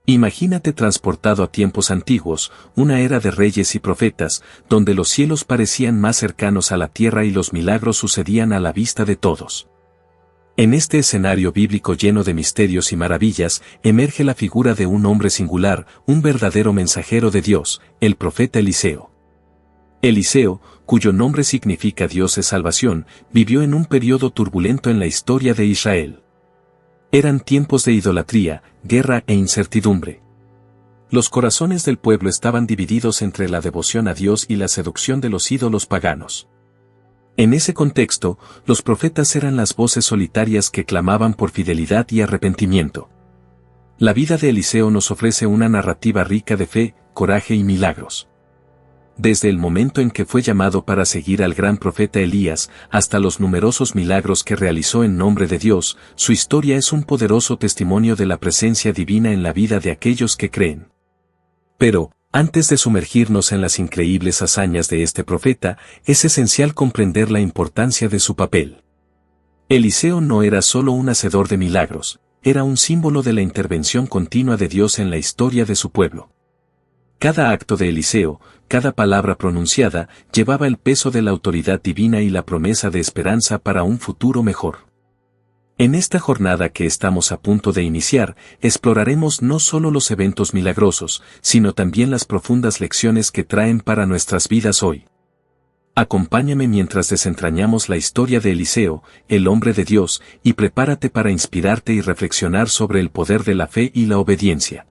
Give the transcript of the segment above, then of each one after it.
Imagínate transportado a tiempos antiguos, una era de reyes y profetas, donde los cielos parecían más cercanos a la tierra y los milagros sucedían a la vista de todos. En este escenario bíblico lleno de misterios y maravillas, emerge la figura de un hombre singular, un verdadero mensajero de Dios, el profeta Eliseo. Eliseo, cuyo nombre significa Dios es salvación, vivió en un periodo turbulento en la historia de Israel. Eran tiempos de idolatría, guerra e incertidumbre. Los corazones del pueblo estaban divididos entre la devoción a Dios y la seducción de los ídolos paganos. En ese contexto, los profetas eran las voces solitarias que clamaban por fidelidad y arrepentimiento. La vida de Eliseo nos ofrece una narrativa rica de fe, coraje y milagros. Desde el momento en que fue llamado para seguir al gran profeta Elías, hasta los numerosos milagros que realizó en nombre de Dios, su historia es un poderoso testimonio de la presencia divina en la vida de aquellos que creen. Pero, antes de sumergirnos en las increíbles hazañas de este profeta, es esencial comprender la importancia de su papel. Eliseo no era solo un hacedor de milagros, era un símbolo de la intervención continua de Dios en la historia de su pueblo. Cada acto de Eliseo, cada palabra pronunciada, llevaba el peso de la autoridad divina y la promesa de esperanza para un futuro mejor. En esta jornada que estamos a punto de iniciar, exploraremos no solo los eventos milagrosos, sino también las profundas lecciones que traen para nuestras vidas hoy. Acompáñame mientras desentrañamos la historia de Eliseo, el hombre de Dios, y prepárate para inspirarte y reflexionar sobre el poder de la fe y la obediencia.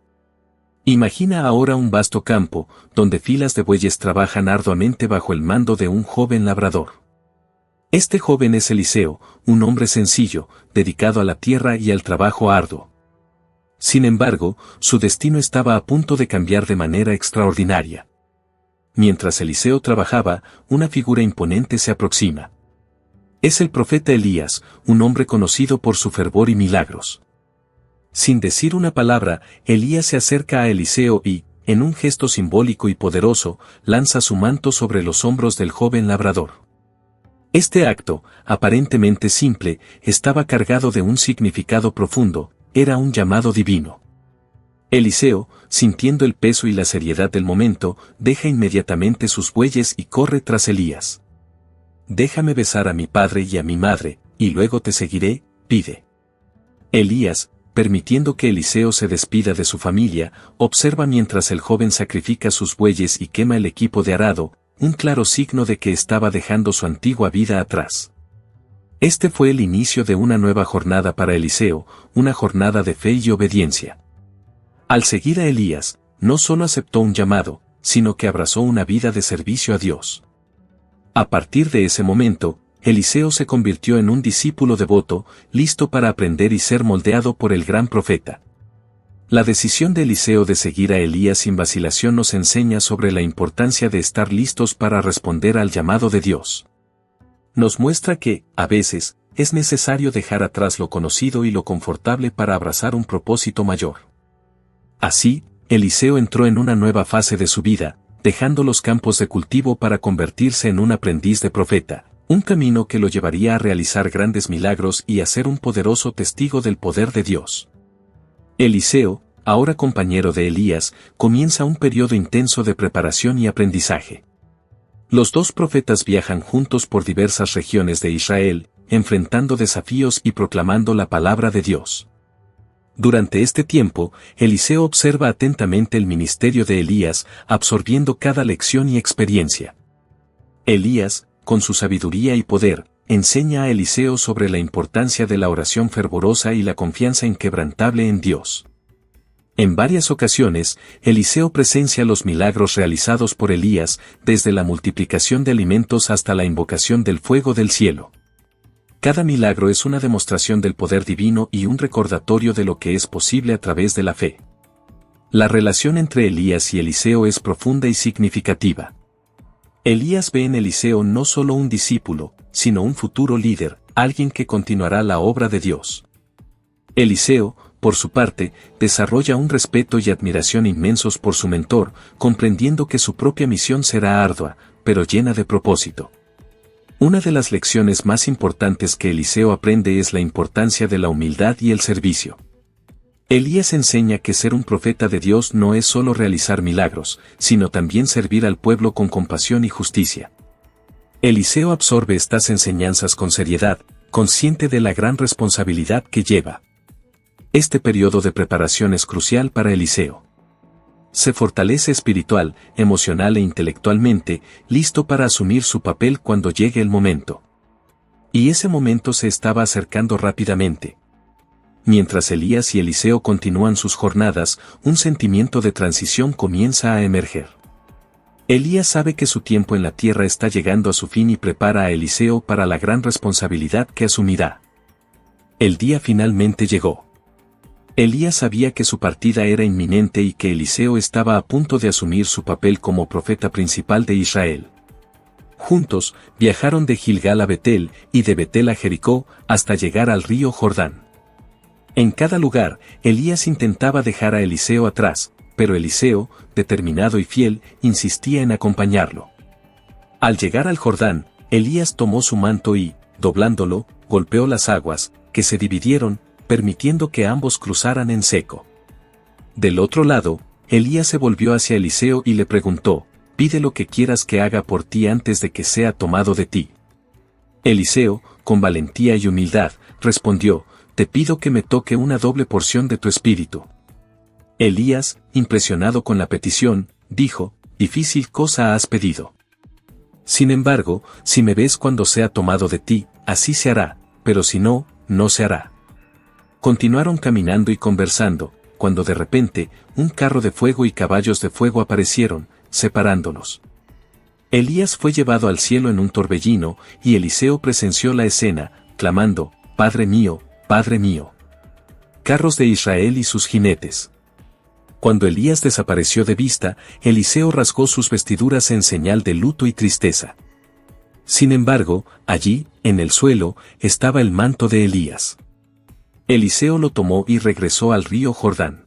Imagina ahora un vasto campo, donde filas de bueyes trabajan arduamente bajo el mando de un joven labrador. Este joven es Eliseo, un hombre sencillo, dedicado a la tierra y al trabajo arduo. Sin embargo, su destino estaba a punto de cambiar de manera extraordinaria. Mientras Eliseo trabajaba, una figura imponente se aproxima. Es el profeta Elías, un hombre conocido por su fervor y milagros. Sin decir una palabra, Elías se acerca a Eliseo y, en un gesto simbólico y poderoso, lanza su manto sobre los hombros del joven labrador. Este acto, aparentemente simple, estaba cargado de un significado profundo, era un llamado divino. Eliseo, sintiendo el peso y la seriedad del momento, deja inmediatamente sus bueyes y corre tras Elías. «Déjame besar a mi padre y a mi madre, y luego te seguiré», pide. Elías, permitiendo que Eliseo se despida de su familia, observa mientras el joven sacrifica sus bueyes y quema el equipo de arado, un claro signo de que estaba dejando su antigua vida atrás. Este fue el inicio de una nueva jornada para Eliseo, una jornada de fe y obediencia. Al seguir a Elías, no solo aceptó un llamado, sino que abrazó una vida de servicio a Dios. A partir de ese momento, Eliseo se convirtió en un discípulo devoto, listo para aprender y ser moldeado por el gran profeta. La decisión de Eliseo de seguir a Elías sin vacilación nos enseña sobre la importancia de estar listos para responder al llamado de Dios. Nos muestra que, a veces, es necesario dejar atrás lo conocido y lo confortable para abrazar un propósito mayor. Así, Eliseo entró en una nueva fase de su vida, dejando los campos de cultivo para convertirse en un aprendiz de profeta, un camino que lo llevaría a realizar grandes milagros y a ser un poderoso testigo del poder de Dios. Eliseo, ahora compañero de Elías, comienza un periodo intenso de preparación y aprendizaje. Los dos profetas viajan juntos por diversas regiones de Israel, enfrentando desafíos y proclamando la palabra de Dios. Durante este tiempo, Eliseo observa atentamente el ministerio de Elías, absorbiendo cada lección y experiencia. Elías, con su sabiduría y poder, enseña a Eliseo sobre la importancia de la oración fervorosa y la confianza inquebrantable en Dios. En varias ocasiones, Eliseo presencia los milagros realizados por Elías, desde la multiplicación de alimentos hasta la invocación del fuego del cielo. Cada milagro es una demostración del poder divino y un recordatorio de lo que es posible a través de la fe. La relación entre Elías y Eliseo es profunda y significativa. Elías ve en Eliseo no solo un discípulo, sino un futuro líder, alguien que continuará la obra de Dios. Eliseo, por su parte, desarrolla un respeto y admiración inmensos por su mentor, comprendiendo que su propia misión será ardua, pero llena de propósito. Una de las lecciones más importantes que Eliseo aprende es la importancia de la humildad y el servicio. Elías enseña que ser un profeta de Dios no es solo realizar milagros, sino también servir al pueblo con compasión y justicia. Eliseo absorbe estas enseñanzas con seriedad, consciente de la gran responsabilidad que lleva. Este periodo de preparación es crucial para Eliseo. Se fortalece espiritual, emocional e intelectualmente, listo para asumir su papel cuando llegue el momento. Y ese momento se estaba acercando rápidamente. Mientras Elías y Eliseo continúan sus jornadas, un sentimiento de transición comienza a emerger. Elías sabe que su tiempo en la tierra está llegando a su fin y prepara a Eliseo para la gran responsabilidad que asumirá. El día finalmente llegó. Elías sabía que su partida era inminente y que Eliseo estaba a punto de asumir su papel como profeta principal de Israel. Juntos, viajaron de Gilgal a Betel y de Betel a Jericó, hasta llegar al río Jordán. En cada lugar, Elías intentaba dejar a Eliseo atrás, pero Eliseo, determinado y fiel, insistía en acompañarlo. Al llegar al Jordán, Elías tomó su manto y, doblándolo, golpeó las aguas, que se dividieron, permitiendo que ambos cruzaran en seco. Del otro lado, Elías se volvió hacia Eliseo y le preguntó: «Pide lo que quieras que haga por ti antes de que sea tomado de ti». Eliseo, con valentía y humildad, respondió: «Te pido que me toque una doble porción de tu espíritu». Elías, impresionado con la petición, dijo: «Difícil cosa has pedido. Sin embargo, si me ves cuando sea tomado de ti, así se hará, pero si no, no se hará». Continuaron caminando y conversando, cuando de repente, un carro de fuego y caballos de fuego aparecieron, separándolos. Elías fue llevado al cielo en un torbellino, y Eliseo presenció la escena, clamando: «Padre mío, Padre mío». Carros de Israel y sus jinetes. Cuando Elías desapareció de vista, Eliseo rasgó sus vestiduras en señal de luto y tristeza. Sin embargo, allí, en el suelo, estaba el manto de Elías. Eliseo lo tomó y regresó al río Jordán.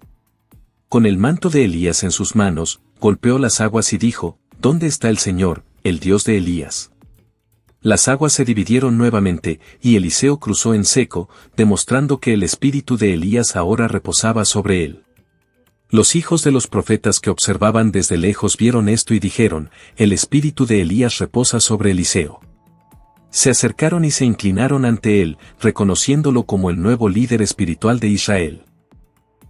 Con el manto de Elías en sus manos, golpeó las aguas y dijo: «¿Dónde está el Señor, el Dios de Elías?». Las aguas se dividieron nuevamente, y Eliseo cruzó en seco, demostrando que el espíritu de Elías ahora reposaba sobre él. Los hijos de los profetas que observaban desde lejos vieron esto y dijeron: «El espíritu de Elías reposa sobre Eliseo». Se acercaron y se inclinaron ante él, reconociéndolo como el nuevo líder espiritual de Israel.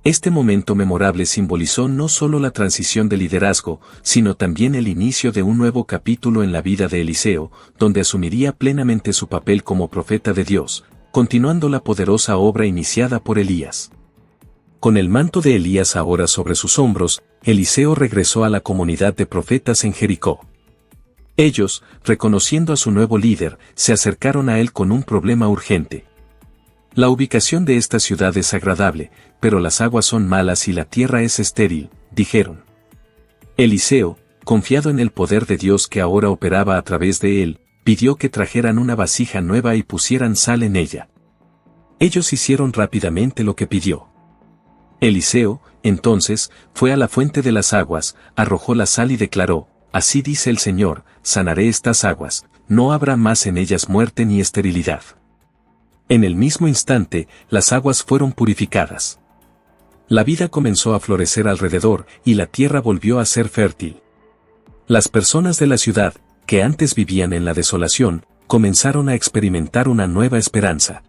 Este momento memorable simbolizó no solo la transición de liderazgo, sino también el inicio de un nuevo capítulo en la vida de Eliseo, donde asumiría plenamente su papel como profeta de Dios, continuando la poderosa obra iniciada por Elías. Con el manto de Elías ahora sobre sus hombros, Eliseo regresó a la comunidad de profetas en Jericó. Ellos, reconociendo a su nuevo líder, se acercaron a él con un problema urgente. «La ubicación de esta ciudad es agradable, pero las aguas son malas y la tierra es estéril», dijeron. Eliseo, confiado en el poder de Dios que ahora operaba a través de él, pidió que trajeran una vasija nueva y pusieran sal en ella. Ellos hicieron rápidamente lo que pidió. Eliseo, entonces, fue a la fuente de las aguas, arrojó la sal y declaró: «Así dice el Señor, sanaré estas aguas, no habrá más en ellas muerte ni esterilidad». En el mismo instante, las aguas fueron purificadas. La vida comenzó a florecer alrededor, y la tierra volvió a ser fértil. Las personas de la ciudad, que antes vivían en la desolación, comenzaron a experimentar una nueva esperanza.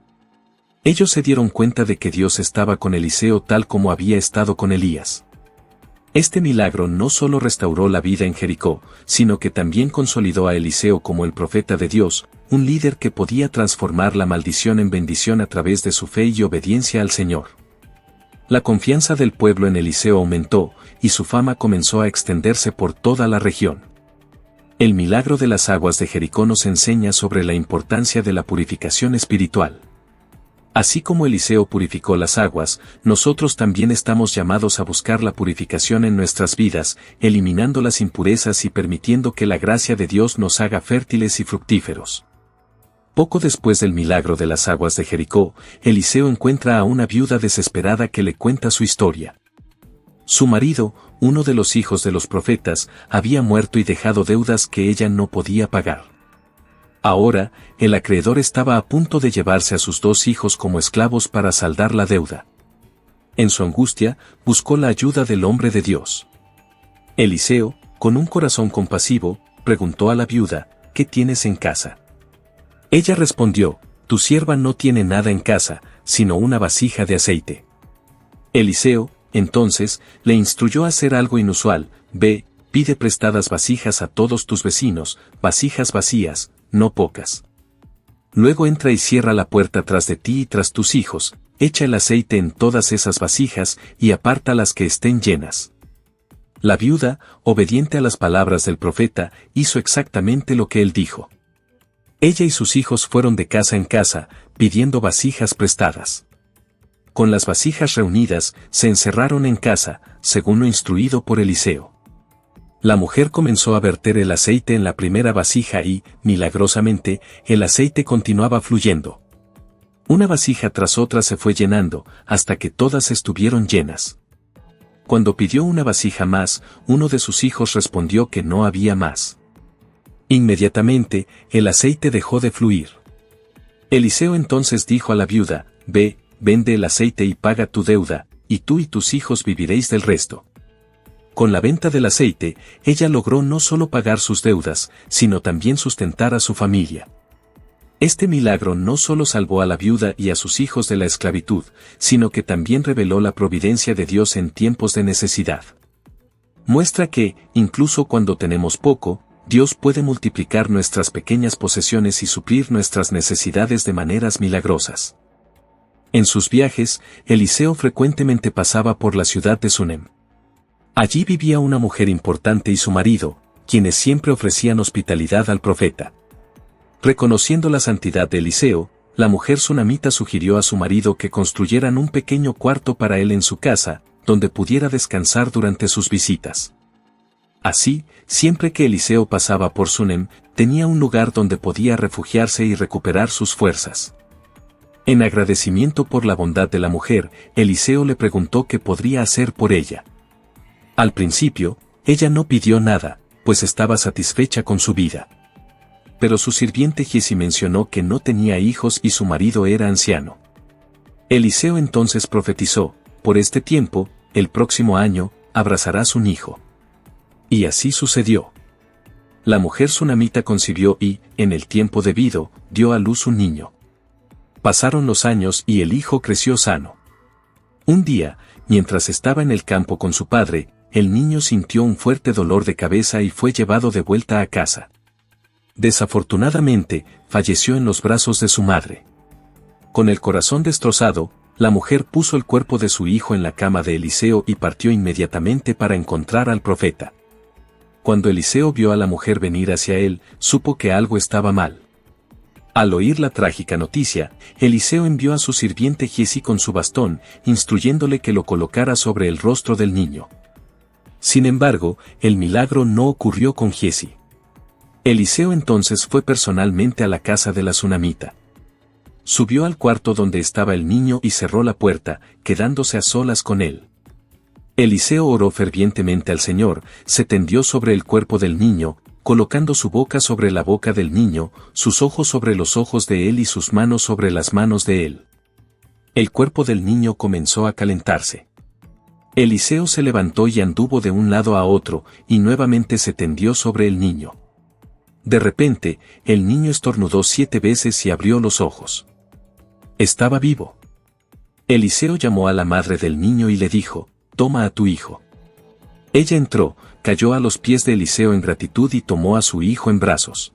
Ellos se dieron cuenta de que Dios estaba con Eliseo tal como había estado con Elías. Este milagro no solo restauró la vida en Jericó, sino que también consolidó a Eliseo como el profeta de Dios, un líder que podía transformar la maldición en bendición a través de su fe y obediencia al Señor. La confianza del pueblo en Eliseo aumentó, y su fama comenzó a extenderse por toda la región. El milagro de las aguas de Jericó nos enseña sobre la importancia de la purificación espiritual. Así como Eliseo purificó las aguas, nosotros también estamos llamados a buscar la purificación en nuestras vidas, eliminando las impurezas y permitiendo que la gracia de Dios nos haga fértiles y fructíferos. Poco después del milagro de las aguas de Jericó, Eliseo encuentra a una viuda desesperada que le cuenta su historia. Su marido, uno de los hijos de los profetas, había muerto y dejado deudas que ella no podía pagar. Ahora, el acreedor estaba a punto de llevarse a sus 2 hijos como esclavos para saldar la deuda. En su angustia, buscó la ayuda del hombre de Dios. Eliseo, con un corazón compasivo, preguntó a la viuda, ¿qué tienes en casa? Ella respondió, tu sierva no tiene nada en casa, sino una vasija de aceite. Eliseo, entonces, le instruyó a hacer algo inusual, ve, pide prestadas vasijas a todos tus vecinos, vasijas vacías, no pocas. Luego entra y cierra la puerta tras de ti y tras tus hijos, echa el aceite en todas esas vasijas y aparta las que estén llenas. La viuda, obediente a las palabras del profeta, hizo exactamente lo que él dijo. Ella y sus hijos fueron de casa en casa, pidiendo vasijas prestadas. Con las vasijas reunidas, se encerraron en casa, según lo instruido por Eliseo. La mujer comenzó a verter el aceite en la primera vasija y, milagrosamente, el aceite continuaba fluyendo. Una vasija tras otra se fue llenando, hasta que todas estuvieron llenas. Cuando pidió una vasija más, uno de sus hijos respondió que no había más. Inmediatamente, el aceite dejó de fluir. Eliseo entonces dijo a la viuda, ve, vende el aceite y paga tu deuda, y tú y tus hijos viviréis del resto. Con la venta del aceite, ella logró no solo pagar sus deudas, sino también sustentar a su familia. Este milagro no solo salvó a la viuda y a sus hijos de la esclavitud, sino que también reveló la providencia de Dios en tiempos de necesidad. Muestra que, incluso cuando tenemos poco, Dios puede multiplicar nuestras pequeñas posesiones y suplir nuestras necesidades de maneras milagrosas. En sus viajes, Eliseo frecuentemente pasaba por la ciudad de Sunem. Allí vivía una mujer importante y su marido, quienes siempre ofrecían hospitalidad al profeta. Reconociendo la santidad de Eliseo, la mujer sunamita sugirió a su marido que construyeran un pequeño cuarto para él en su casa, donde pudiera descansar durante sus visitas. Así, siempre que Eliseo pasaba por Sunem, tenía un lugar donde podía refugiarse y recuperar sus fuerzas. En agradecimiento por la bondad de la mujer, Eliseo le preguntó qué podría hacer por ella. Al principio, ella no pidió nada, pues estaba satisfecha con su vida. Pero su sirviente Giezi mencionó que no tenía hijos y su marido era anciano. Eliseo entonces profetizó, por este tiempo, el próximo año, abrazarás un hijo. Y así sucedió. La mujer sunamita concibió y, en el tiempo debido, dio a luz un niño. Pasaron los años y el hijo creció sano. Un día, mientras estaba en el campo con su padre, el niño sintió un fuerte dolor de cabeza y fue llevado de vuelta a casa. Desafortunadamente, falleció en los brazos de su madre. Con el corazón destrozado, la mujer puso el cuerpo de su hijo en la cama de Eliseo y partió inmediatamente para encontrar al profeta. Cuando Eliseo vio a la mujer venir hacia él, supo que algo estaba mal. Al oír la trágica noticia, Eliseo envió a su sirviente Giezi con su bastón, instruyéndole que lo colocara sobre el rostro del niño. Sin embargo, el milagro no ocurrió con Giezi. Eliseo entonces fue personalmente a la casa de la sunamita. Subió al cuarto donde estaba el niño y cerró la puerta, quedándose a solas con él. Eliseo oró fervientemente al Señor, se tendió sobre el cuerpo del niño, colocando su boca sobre la boca del niño, sus ojos sobre los ojos de él y sus manos sobre las manos de él. El cuerpo del niño comenzó a calentarse. Eliseo se levantó y anduvo de un lado a otro, y nuevamente se tendió sobre el niño. De repente, el niño estornudó 7 veces y abrió los ojos. Estaba vivo. Eliseo llamó a la madre del niño y le dijo, «Toma a tu hijo». Ella entró, cayó a los pies de Eliseo en gratitud y tomó a su hijo en brazos.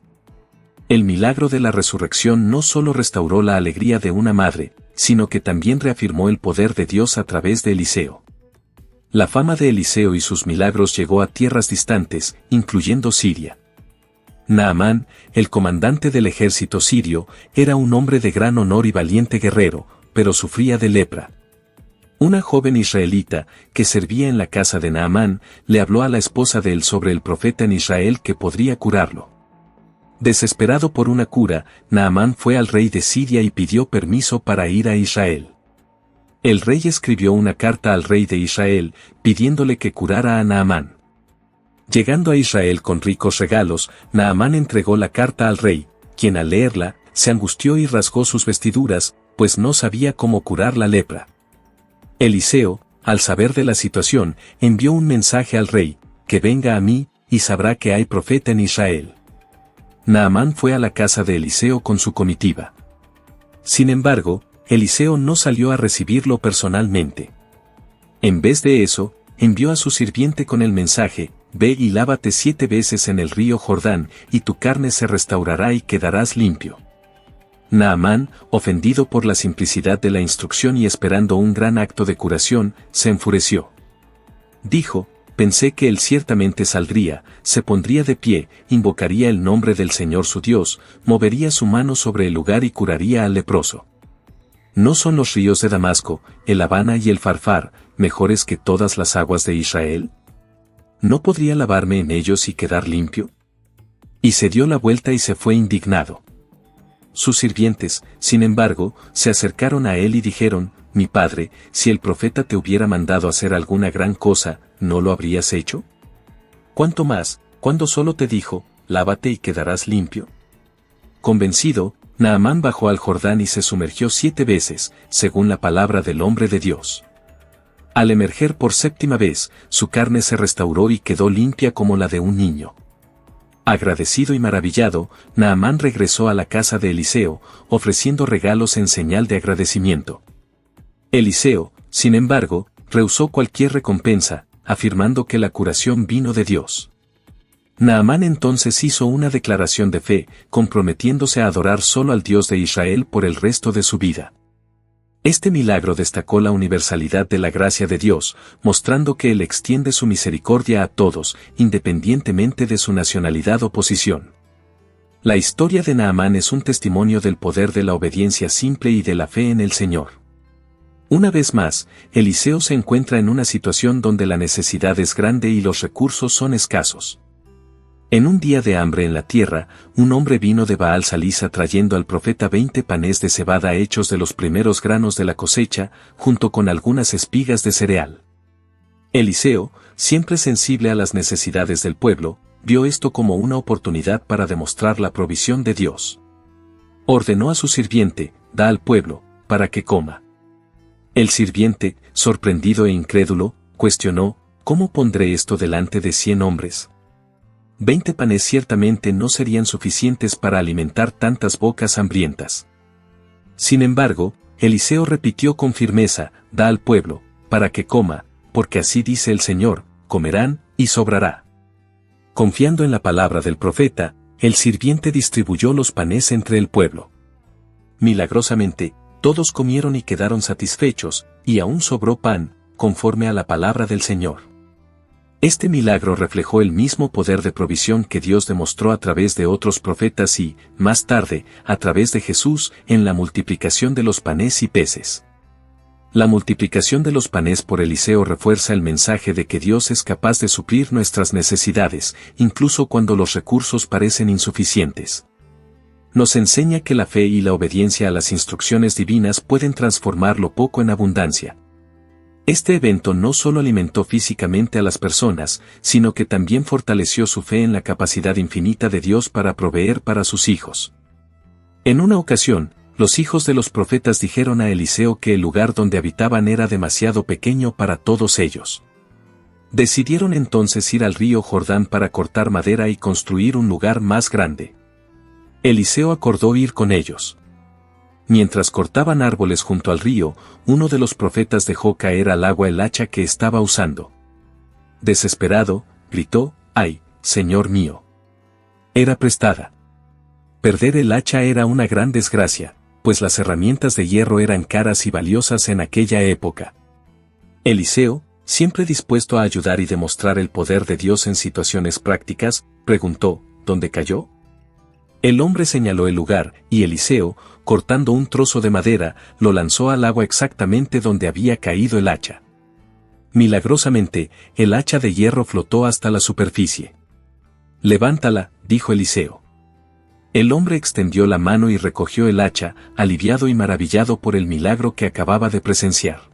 El milagro de la resurrección no solo restauró la alegría de una madre, sino que también reafirmó el poder de Dios a través de Eliseo. La fama de Eliseo y sus milagros llegó a tierras distantes, incluyendo Siria. Naamán, el comandante del ejército sirio, era un hombre de gran honor y valiente guerrero, pero sufría de lepra. Una joven israelita, que servía en la casa de Naamán, le habló a la esposa de él sobre el profeta en Israel que podría curarlo. Desesperado por una cura, Naamán fue al rey de Siria y pidió permiso para ir a Israel. El rey escribió una carta al rey de Israel, pidiéndole que curara a Naamán. Llegando a Israel con ricos regalos, Naamán entregó la carta al rey, quien al leerla, se angustió y rasgó sus vestiduras, pues no sabía cómo curar la lepra. Eliseo, al saber de la situación, envió un mensaje al rey, que venga a mí, y sabrá que hay profeta en Israel. Naamán fue a la casa de Eliseo con su comitiva. Sin embargo, Eliseo no salió a recibirlo personalmente. En vez de eso, envió a su sirviente con el mensaje: ve y lávate 7 veces en el río Jordán, y tu carne se restaurará y quedarás limpio. Naamán, ofendido por la simplicidad de la instrucción y esperando un gran acto de curación, se enfureció. Dijo: pensé que él ciertamente saldría, se pondría de pie, invocaría el nombre del Señor su Dios, movería su mano sobre el lugar y curaría al leproso. ¿No son los ríos de Damasco, el Abana y el Farfar, mejores que todas las aguas de Israel? ¿No podría lavarme en ellos y quedar limpio? Y se dio la vuelta y se fue indignado. Sus sirvientes, sin embargo, se acercaron a él y dijeron: mi padre, si el profeta te hubiera mandado hacer alguna gran cosa, ¿no lo habrías hecho? ¿Cuánto más, cuando solo te dijo: lávate y quedarás limpio? Convencido, Naamán bajó al Jordán y se sumergió 7 veces, según la palabra del hombre de Dios. Al emerger por 7ª vez, su carne se restauró y quedó limpia como la de un niño. Agradecido y maravillado, Naamán regresó a la casa de Eliseo, ofreciendo regalos en señal de agradecimiento. Eliseo, sin embargo, rehusó cualquier recompensa, afirmando que la curación vino de Dios. Naamán entonces hizo una declaración de fe, comprometiéndose a adorar solo al Dios de Israel por el resto de su vida. Este milagro destacó la universalidad de la gracia de Dios, mostrando que Él extiende su misericordia a todos, independientemente de su nacionalidad o posición. La historia de Naamán es un testimonio del poder de la obediencia simple y de la fe en el Señor. Una vez más, Eliseo se encuentra en una situación donde la necesidad es grande y los recursos son escasos. En un día de hambre en la tierra, un hombre vino de Baal Salisa trayendo al profeta 20 panes de cebada hechos de los primeros granos de la cosecha, junto con algunas espigas de cereal. Eliseo, siempre sensible a las necesidades del pueblo, vio esto como una oportunidad para demostrar la provisión de Dios. Ordenó a su sirviente: da al pueblo, para que coma. El sirviente, sorprendido e incrédulo, cuestionó: ¿cómo pondré esto delante de 100 hombres? 20 panes ciertamente no serían suficientes para alimentar tantas bocas hambrientas. Sin embargo, Eliseo repitió con firmeza: da al pueblo, para que coma, porque así dice el Señor: comerán, y sobrará. Confiando en la palabra del profeta, el sirviente distribuyó los panes entre el pueblo. Milagrosamente, todos comieron y quedaron satisfechos, y aún sobró pan, conforme a la palabra del Señor. Este milagro reflejó el mismo poder de provisión que Dios demostró a través de otros profetas y, más tarde, a través de Jesús, en la multiplicación de los panes y peces. La multiplicación de los panes por Eliseo refuerza el mensaje de que Dios es capaz de suplir nuestras necesidades, incluso cuando los recursos parecen insuficientes. Nos enseña que la fe y la obediencia a las instrucciones divinas pueden transformar lo poco en abundancia. Este evento no solo alimentó físicamente a las personas, sino que también fortaleció su fe en la capacidad infinita de Dios para proveer para sus hijos. En una ocasión, los hijos de los profetas dijeron a Eliseo que el lugar donde habitaban era demasiado pequeño para todos ellos. Decidieron entonces ir al río Jordán para cortar madera y construir un lugar más grande. Eliseo acordó ir con ellos. Mientras cortaban árboles junto al río, uno de los profetas dejó caer al agua el hacha que estaba usando. Desesperado, gritó: ¡ay, Señor mío! Era prestada. Perder el hacha era una gran desgracia, pues las herramientas de hierro eran caras y valiosas en aquella época. Eliseo, siempre dispuesto a ayudar y demostrar el poder de Dios en situaciones prácticas, preguntó: ¿dónde cayó? El hombre señaló el lugar, y Eliseo, cortando un trozo de madera, lo lanzó al agua exactamente donde había caído el hacha. Milagrosamente, el hacha de hierro flotó hasta la superficie. «Levántala», dijo Eliseo. El hombre extendió la mano y recogió el hacha, aliviado y maravillado por el milagro que acababa de presenciar.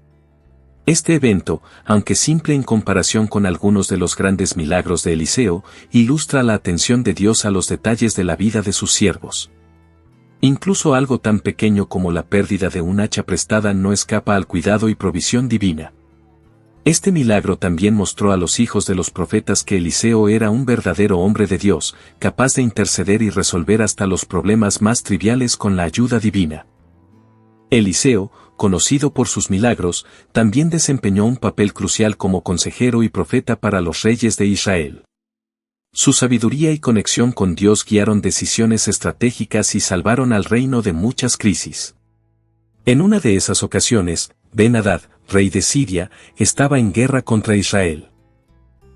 Este evento, aunque simple en comparación con algunos de los grandes milagros de Eliseo, ilustra la atención de Dios a los detalles de la vida de sus siervos. Incluso algo tan pequeño como la pérdida de un hacha prestada no escapa al cuidado y provisión divina. Este milagro también mostró a los hijos de los profetas que Eliseo era un verdadero hombre de Dios, capaz de interceder y resolver hasta los problemas más triviales con la ayuda divina. Eliseo, conocido por sus milagros, también desempeñó un papel crucial como consejero y profeta para los reyes de Israel. Su sabiduría y conexión con Dios guiaron decisiones estratégicas y salvaron al reino de muchas crisis. En una de esas ocasiones, Ben-Hadad, rey de Siria, estaba en guerra contra Israel.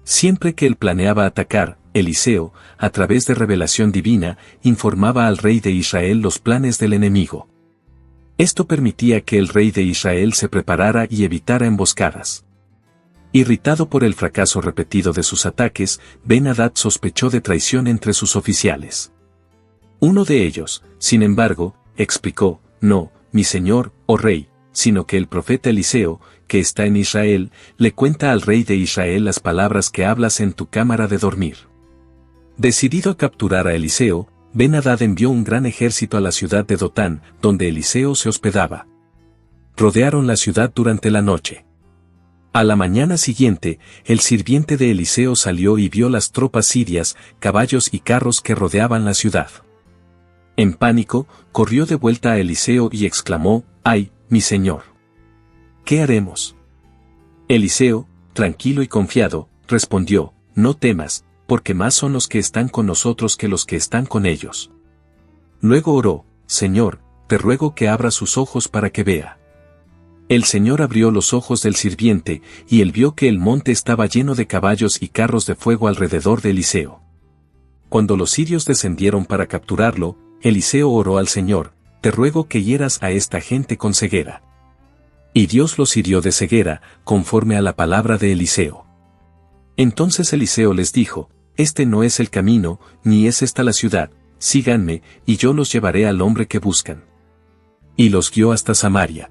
Siempre que él planeaba atacar, Eliseo, a través de revelación divina, informaba al rey de Israel los planes del enemigo. Esto permitía que el rey de Israel se preparara y evitara emboscadas. Irritado por el fracaso repetido de sus ataques, Ben-Hadad sospechó de traición entre sus oficiales. Uno de ellos, sin embargo, explicó: «No, mi señor, oh rey, sino que el profeta Eliseo, que está en Israel, le cuenta al rey de Israel las palabras que hablas en tu cámara de dormir». Decidido a capturar a Eliseo, Ben-Hadad envió un gran ejército a la ciudad de Dotán, donde Eliseo se hospedaba. Rodearon la ciudad durante la noche. A la mañana siguiente, el sirviente de Eliseo salió y vio las tropas sirias, caballos y carros que rodeaban la ciudad. En pánico, corrió de vuelta a Eliseo y exclamó: «¡Ay, mi señor! ¿Qué haremos?». Eliseo, tranquilo y confiado, respondió: «No temas, porque más son los que están con nosotros que los que están con ellos». Luego oró: «Señor, te ruego que abra sus ojos para que vea». El Señor abrió los ojos del sirviente, y él vio que el monte estaba lleno de caballos y carros de fuego alrededor de Eliseo. Cuando los sirios descendieron para capturarlo, Eliseo oró al Señor: «Te ruego que hieras a esta gente con ceguera». Y Dios los hirió de ceguera, conforme a la palabra de Eliseo. Entonces Eliseo les dijo: «Este no es el camino, ni es esta la ciudad, síganme, y yo los llevaré al hombre que buscan». Y los guió hasta Samaria.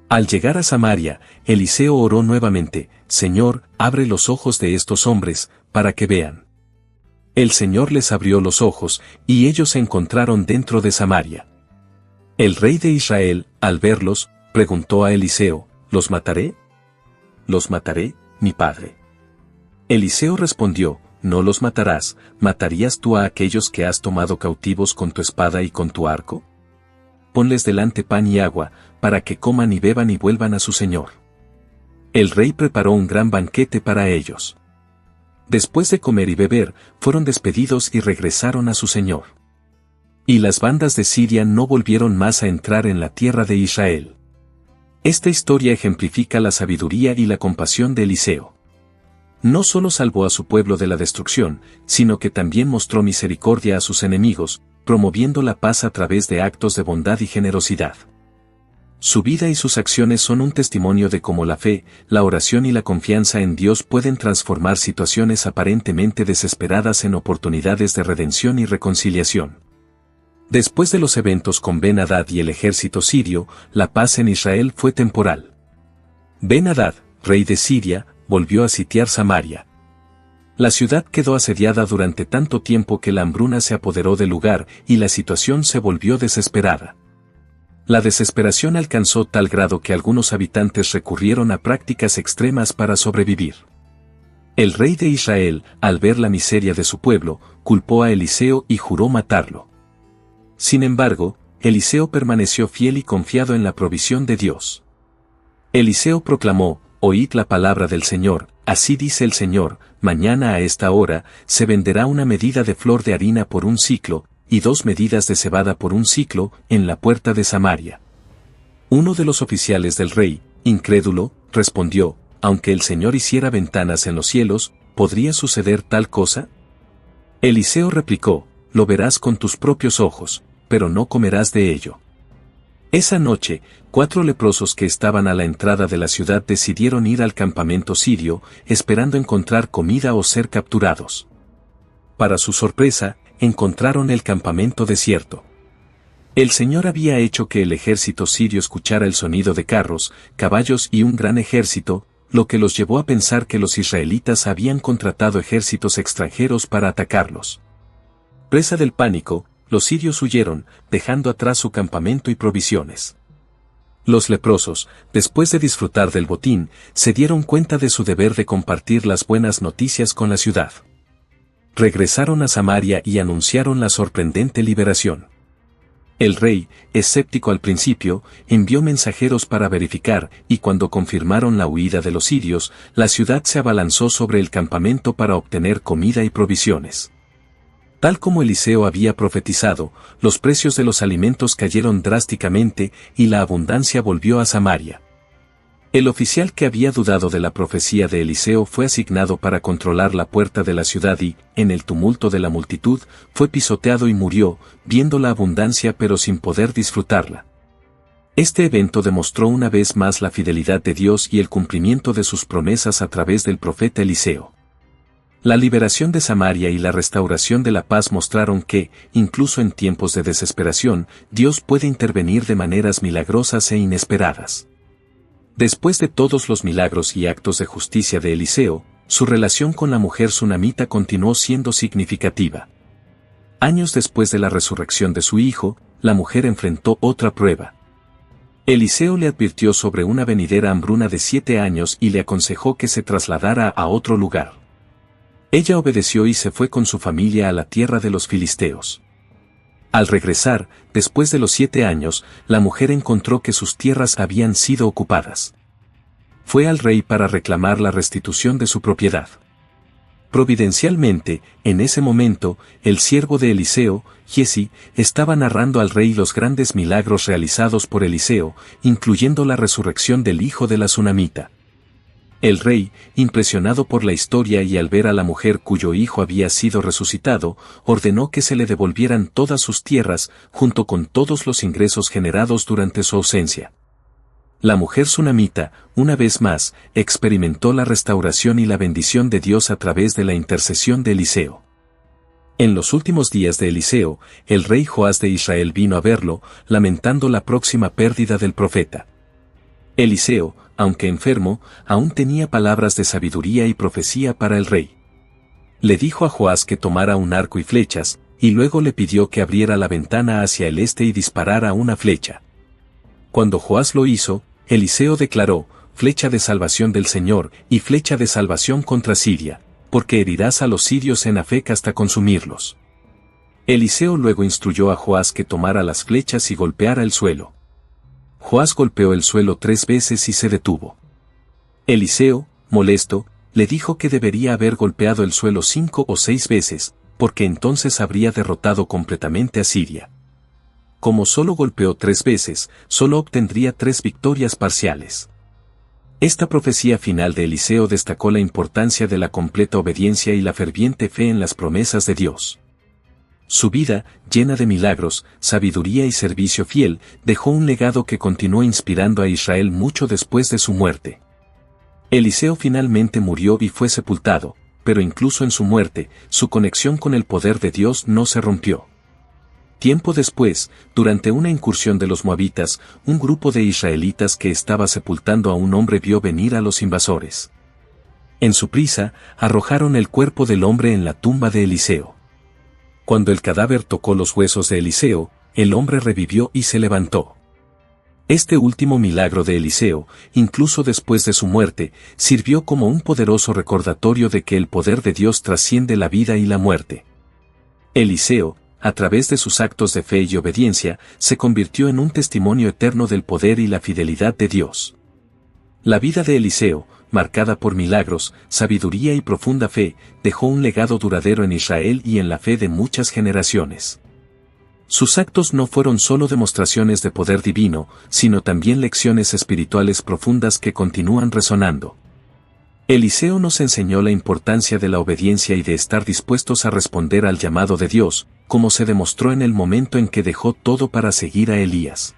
Al llegar a Samaria, Eliseo oró nuevamente: «Señor, abre los ojos de estos hombres, para que vean». El Señor les abrió los ojos, y ellos se encontraron dentro de Samaria. El rey de Israel, al verlos, preguntó a Eliseo: «¿Los mataré?». «¿Los mataré, mi padre?». Eliseo respondió: «No los matarás. ¿Matarías tú a aquellos que has tomado cautivos con tu espada y con tu arco? Ponles delante pan y agua, para que coman y beban y vuelvan a su señor». El rey preparó un gran banquete para ellos. Después de comer y beber, fueron despedidos y regresaron a su señor. Y las bandas de Siria no volvieron más a entrar en la tierra de Israel. Esta historia ejemplifica la sabiduría y la compasión de Eliseo. No solo salvó a su pueblo de la destrucción, sino que también mostró misericordia a sus enemigos, promoviendo la paz a través de actos de bondad y generosidad. Su vida y sus acciones son un testimonio de cómo la fe, la oración y la confianza en Dios pueden transformar situaciones aparentemente desesperadas en oportunidades de redención y reconciliación. Después de los eventos con Ben-Hadad y el ejército sirio, la paz en Israel fue temporal. Ben-Hadad, rey de Siria, volvió a sitiar Samaria. La ciudad quedó asediada durante tanto tiempo que la hambruna se apoderó del lugar y la situación se volvió desesperada. La desesperación alcanzó tal grado que algunos habitantes recurrieron a prácticas extremas para sobrevivir. El rey de Israel, al ver la miseria de su pueblo, culpó a Eliseo y juró matarlo. Sin embargo, Eliseo permaneció fiel y confiado en la provisión de Dios. Eliseo proclamó: «Oíd la palabra del Señor, así dice el Señor, mañana a esta hora, se venderá una medida de flor de harina por un siclo, y 2 medidas de cebada por un siclo, en la puerta de Samaria». Uno de los oficiales del rey, incrédulo, respondió: «Aunque el Señor hiciera ventanas en los cielos, ¿podría suceder tal cosa?». Eliseo replicó: «Lo verás con tus propios ojos, pero no comerás de ello». Esa noche, 4 leprosos que estaban a la entrada de la ciudad decidieron ir al campamento sirio, esperando encontrar comida o ser capturados. Para su sorpresa, encontraron el campamento desierto. El Señor había hecho que el ejército sirio escuchara el sonido de carros, caballos y un gran ejército, lo que los llevó a pensar que los israelitas habían contratado ejércitos extranjeros para atacarlos. Presa del pánico, los sirios huyeron, dejando atrás su campamento y provisiones. Los leprosos, después de disfrutar del botín, se dieron cuenta de su deber de compartir las buenas noticias con la ciudad. Regresaron a Samaria y anunciaron la sorprendente liberación. El rey, escéptico al principio, envió mensajeros para verificar, y cuando confirmaron la huida de los sirios, la ciudad se abalanzó sobre el campamento para obtener comida y provisiones. Tal como Eliseo había profetizado, los precios de los alimentos cayeron drásticamente y la abundancia volvió a Samaria. El oficial que había dudado de la profecía de Eliseo fue asignado para controlar la puerta de la ciudad y, en el tumulto de la multitud, fue pisoteado y murió, viendo la abundancia pero sin poder disfrutarla. Este evento demostró una vez más la fidelidad de Dios y el cumplimiento de sus promesas a través del profeta Eliseo. La liberación de Samaria y la restauración de la paz mostraron que, incluso en tiempos de desesperación, Dios puede intervenir de maneras milagrosas e inesperadas. Después de todos los milagros y actos de justicia de Eliseo, su relación con la mujer sunamita continuó siendo significativa. Años después de la resurrección de su hijo, la mujer enfrentó otra prueba. Eliseo le advirtió sobre una venidera hambruna de 7 años y le aconsejó que se trasladara a otro lugar. Ella obedeció y se fue con su familia a la tierra de los filisteos. Al regresar, después de los 7 años, la mujer encontró que sus tierras habían sido ocupadas. Fue al rey para reclamar la restitución de su propiedad. Providencialmente, en ese momento, el siervo de Eliseo, Giezi, estaba narrando al rey los grandes milagros realizados por Eliseo, incluyendo la resurrección del hijo de la sunamita. El rey, impresionado por la historia y al ver a la mujer cuyo hijo había sido resucitado, ordenó que se le devolvieran todas sus tierras, junto con todos los ingresos generados durante su ausencia. La mujer sunamita, una vez más, experimentó la restauración y la bendición de Dios a través de la intercesión de Eliseo. En los últimos días de Eliseo, el rey Joás de Israel vino a verlo, lamentando la próxima pérdida del profeta. Eliseo, aunque enfermo, aún tenía palabras de sabiduría y profecía para el rey. Le dijo a Joás que tomara un arco y flechas, y luego le pidió que abriera la ventana hacia el este y disparara una flecha. Cuando Joás lo hizo, Eliseo declaró: flecha de salvación del Señor y flecha de salvación contra Siria, porque herirás a los sirios en Afec hasta consumirlos. Eliseo luego instruyó a Joás que tomara las flechas y golpeara el suelo. Joás golpeó el suelo 3 veces y se detuvo. Eliseo, molesto, le dijo que debería haber golpeado el suelo 5 o 6 veces, porque entonces habría derrotado completamente a Siria. Como solo golpeó 3 veces, solo obtendría 3 victorias parciales. Esta profecía final de Eliseo destacó la importancia de la completa obediencia y la ferviente fe en las promesas de Dios. Su vida, llena de milagros, sabiduría y servicio fiel, dejó un legado que continuó inspirando a Israel mucho después de su muerte. Eliseo finalmente murió y fue sepultado, pero incluso en su muerte, su conexión con el poder de Dios no se rompió. Tiempo después, durante una incursión de los moabitas, un grupo de israelitas que estaba sepultando a un hombre vio venir a los invasores. En su prisa, arrojaron el cuerpo del hombre en la tumba de Eliseo. Cuando el cadáver tocó los huesos de Eliseo, el hombre revivió y se levantó. Este último milagro de Eliseo, incluso después de su muerte, sirvió como un poderoso recordatorio de que el poder de Dios trasciende la vida y la muerte. Eliseo, a través de sus actos de fe y obediencia, se convirtió en un testimonio eterno del poder y la fidelidad de Dios. La vida de Eliseo, marcada por milagros, sabiduría y profunda fe, dejó un legado duradero en Israel y en la fe de muchas generaciones. Sus actos no fueron solo demostraciones de poder divino, sino también lecciones espirituales profundas que continúan resonando. Eliseo nos enseñó la importancia de la obediencia y de estar dispuestos a responder al llamado de Dios, como se demostró en el momento en que dejó todo para seguir a Elías.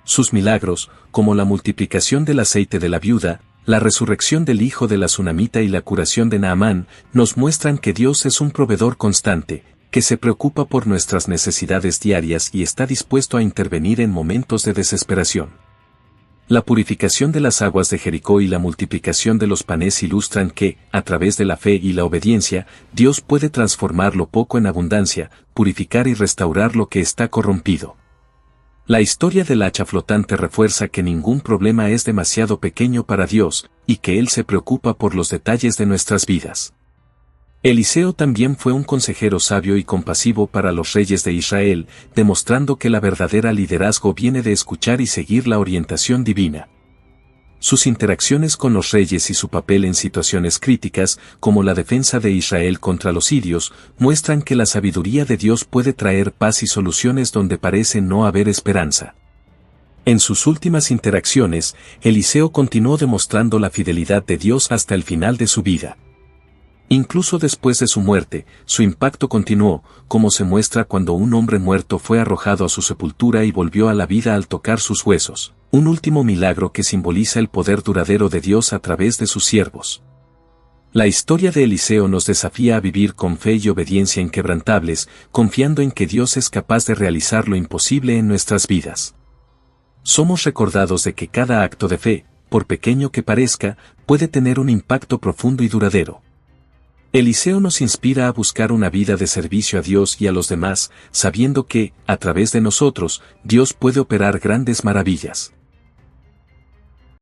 Sus milagros, como la multiplicación del aceite de la viuda, la resurrección del hijo de la sunamita y la curación de Naamán, nos muestran que Dios es un proveedor constante, que se preocupa por nuestras necesidades diarias y está dispuesto a intervenir en momentos de desesperación. La purificación de las aguas de Jericó y la multiplicación de los panes ilustran que, a través de la fe y la obediencia, Dios puede transformar lo poco en abundancia, purificar y restaurar lo que está corrompido. La historia del hacha flotante refuerza que ningún problema es demasiado pequeño para Dios, y que Él se preocupa por los detalles de nuestras vidas. Eliseo también fue un consejero sabio y compasivo para los reyes de Israel, demostrando que la verdadera liderazgo viene de escuchar y seguir la orientación divina. Sus interacciones con los reyes y su papel en situaciones críticas, como la defensa de Israel contra los sirios, muestran que la sabiduría de Dios puede traer paz y soluciones donde parece no haber esperanza. En sus últimas interacciones, Eliseo continuó demostrando la fidelidad de Dios hasta el final de su vida. Incluso después de su muerte, su impacto continuó, como se muestra cuando un hombre muerto fue arrojado a su sepultura y volvió a la vida al tocar sus huesos, un último milagro que simboliza el poder duradero de Dios a través de sus siervos. La historia de Eliseo nos desafía a vivir con fe y obediencia inquebrantables, confiando en que Dios es capaz de realizar lo imposible en nuestras vidas. Somos recordados de que cada acto de fe, por pequeño que parezca, puede tener un impacto profundo y duradero. Eliseo nos inspira a buscar una vida de servicio a Dios y a los demás, sabiendo que, a través de nosotros, Dios puede operar grandes maravillas.